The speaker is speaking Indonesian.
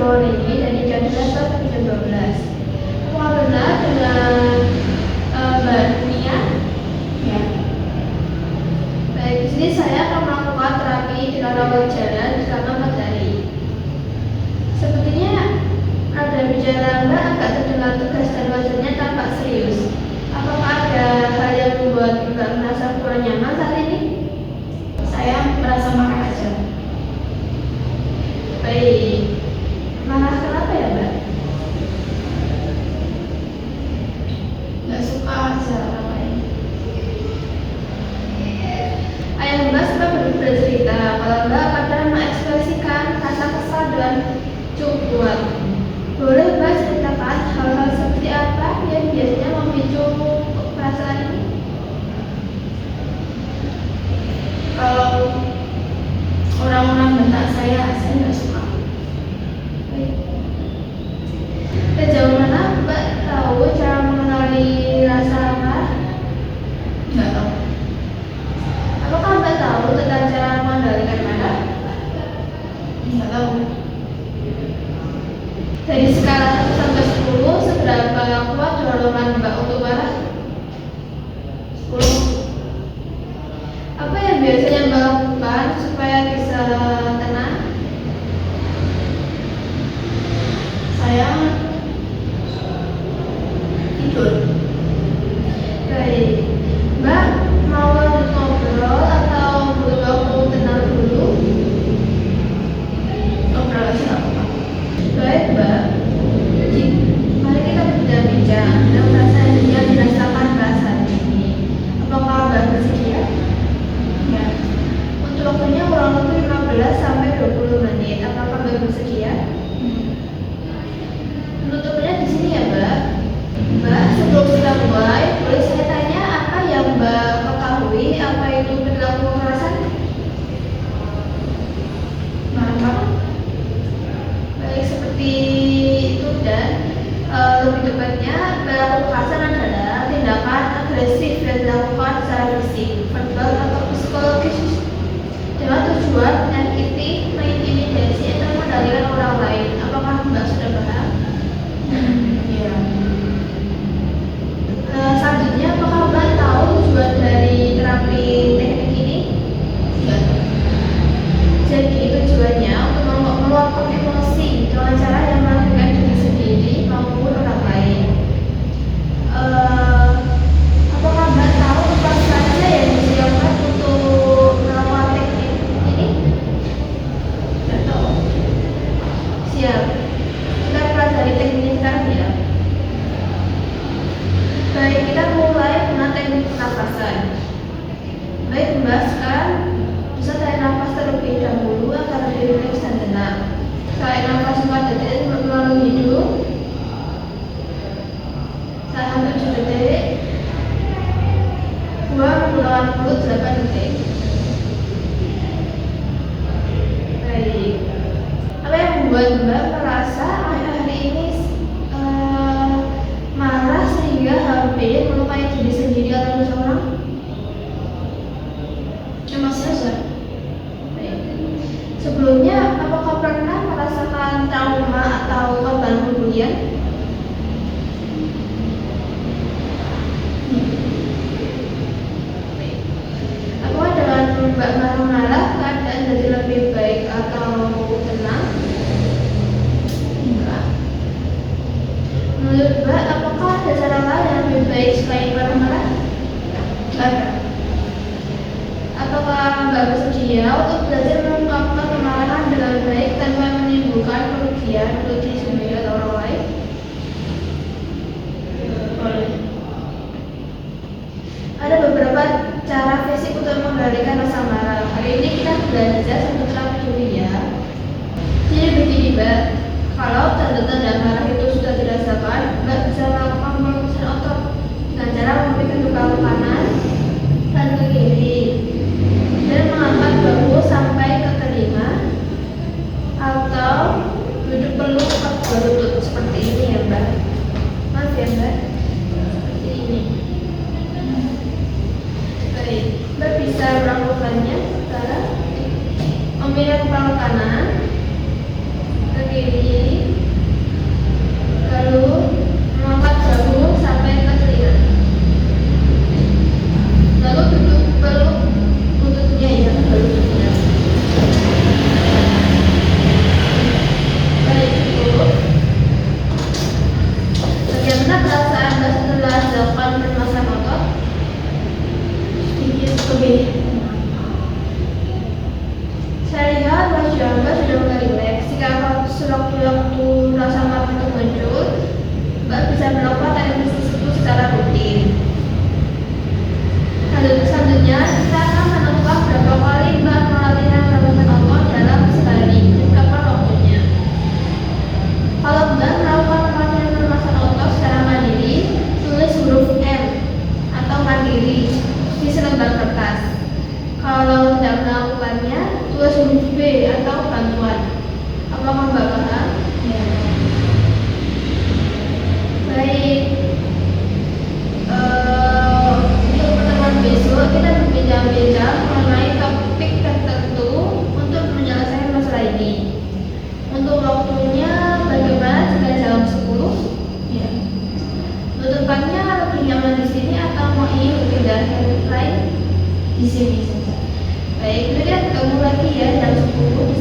ruangan ini dari jam 11 sampai jam 12. Apakah benar dengan Mbak Nia? Ya. Baik, di sini saya akan melakukan terapi dengan rawat jalan bersama matahari. Sepertinya ada bicara Mbak agak terdengar tegas dan wajahnya tampak serius. Apakah ada hal yang membuat Mbak merasa kurang nyaman saat ini? Saya merasa marah aja. Baik, marah kenapa ya Mbak? Nggak suka aja apa ini. Ayah Mbak sempat bercerita kalau Mbak kadang mengekspresikan rasa kesal dengan cukup kuat. Boleh Mbak ceritakan hal-hal seperti apa yang biasanya memicu perasaan ini? Kalau orang-orang bentak saya nggak suka. Baik. Sejauh mana Mbak tahu cara mengenali rasa marah? Nggak tahu. Apakah Mbak tahu tentang cara mengendalikan marah? Nggak tahu. Dari skala 1 sampai 10, seberapa kuat dorongan Mbak untuk marah? 10. Apa yang biasanya Mbak lakukan supaya bisa tenang? Saya tidur. Baik, Mbak mau lanjut ngobrol atau butuh waktu tenang dulu? Ngobrol aja nggak apa-apa. Baik Mbak, mari kita berbincang tentang perasaan yang dirasakan Mbak saat ini. Apakah Mbak bersedia? Ya. Untuk waktunya kurang lebih 15 sampai 20 menit. Apakah Mbak bersedia? Penutupnya di sini ya Mbak. Mbak, sebelum kita mulai, boleh saya tanya apa yang Mbak ketahui apa itu perilaku kekerasan? Marah-marah. Baik, seperti itu dan lebih tepatnya perilaku kekerasan adalah tindakan agresif yang dilakukan secara fisik, verbal atau psikologis dengan tujuan menyakiti, mengintimidasi atau mengendalikan orang lain. Apakah Mbak sudah paham? Ya. Selanjutnya, apakah Mbak tahu tujuan dari terapi teknik ini? Nggak tahu. Jadi tujuannya untuk meluapkan emosi dengan cara yang merugikan diri sendiri maupun orang lain. Apakah Mbak tahu apa saja yang disiapkan untuk melakukan teknik ini? Nggak tahu. Siap. Kita pelajari tekniknya sekarang ya. Baik, kita mulai dengan teknik pernapasan. Baik Mbak, sekarang bisa tarik nafas terlebih dahulu agar lebih rileks dan tenang. Tarik nafas 4 detik melalui hidung. Tahan 7 detik. Buang menggunakan mulut 8 detik. Baik. Apa yang membuat Mbak merasa akhir-akhir ini marah sehingga hampir melukai diri sendiri atau seseorang? Cemas aja. Baik. Sebelumnya, apakah pernah merasakan trauma atau korban pembulian? Baik. Apakah dengan Mbak marah-marah keadaan jadi lebih baik atau tenang? Enggak. Menurut Mbak, apakah ada cara lain yang lebih baik selain marah-marah? Nggak ada. Apakah Mbak bersedia untuk belajar mengungkapkan kemarahan dengan baik tanpa menimbulkan kerugian untuk diri sendiri atau orang lain? Boleh. Ada beberapa cara fisik untuk mengendalikan rasa marah. Hari ini kita belajar satu terapi dulu ya. Jadi begini Mbak, kalau tanda-tanda marah itu sudah dirasakan, Mbak bisa melakukan pemutusan otot dengan cara memberikan kepala kanan dan ke kiri dan mengangkat bahu sampai ke telinga atau duduk peluk ke berlutut seperti ini ya Mbak. Maaf ya Mbak, seperti ini. Baik, Mbak bisa melakukannya sekarang. Ambil kepala kanan, ke kiri, lalu mengangkat bahu sampai ke telinga. Lalu duduk peluk lututnya ya, peluk lututnya. Baik, cukup. Bagaimana perasaan Mbak setelah dilakukan permasalahan otot? Sedikit lebih. Saya lihat wajah Mbak sudah mulai rileks. Jika sewaktu-waktu rasa marah itu muncul, Mbak bisa melakukan teknik tersebut secara rutin. Selanjutnya, kita akan menentukan berapa kali Mbak melatih permasalahan otot dalam sehari dan kapan waktunya. Kalau Mbak melakukan latihan permasalahan otot secara mandiri, tulis huruf M atau mandiri di selembar kertas. Kalau tidak melakukannya, tulis huruf B atau bantuan. Apakah Mbak paham? Ya. Baik. Untuk pertemuan besok kita berbincang-bincang mengenai topik tertentu untuk menyelesaikan masalah ini. Untuk waktunya bagaimana jika jam 10? Ya. Tutupannya lebih nyaman di sini atau mau ingin pindah ke lain? Di sini saja. Baik, nanti kita ketemu lagi ya jam 10.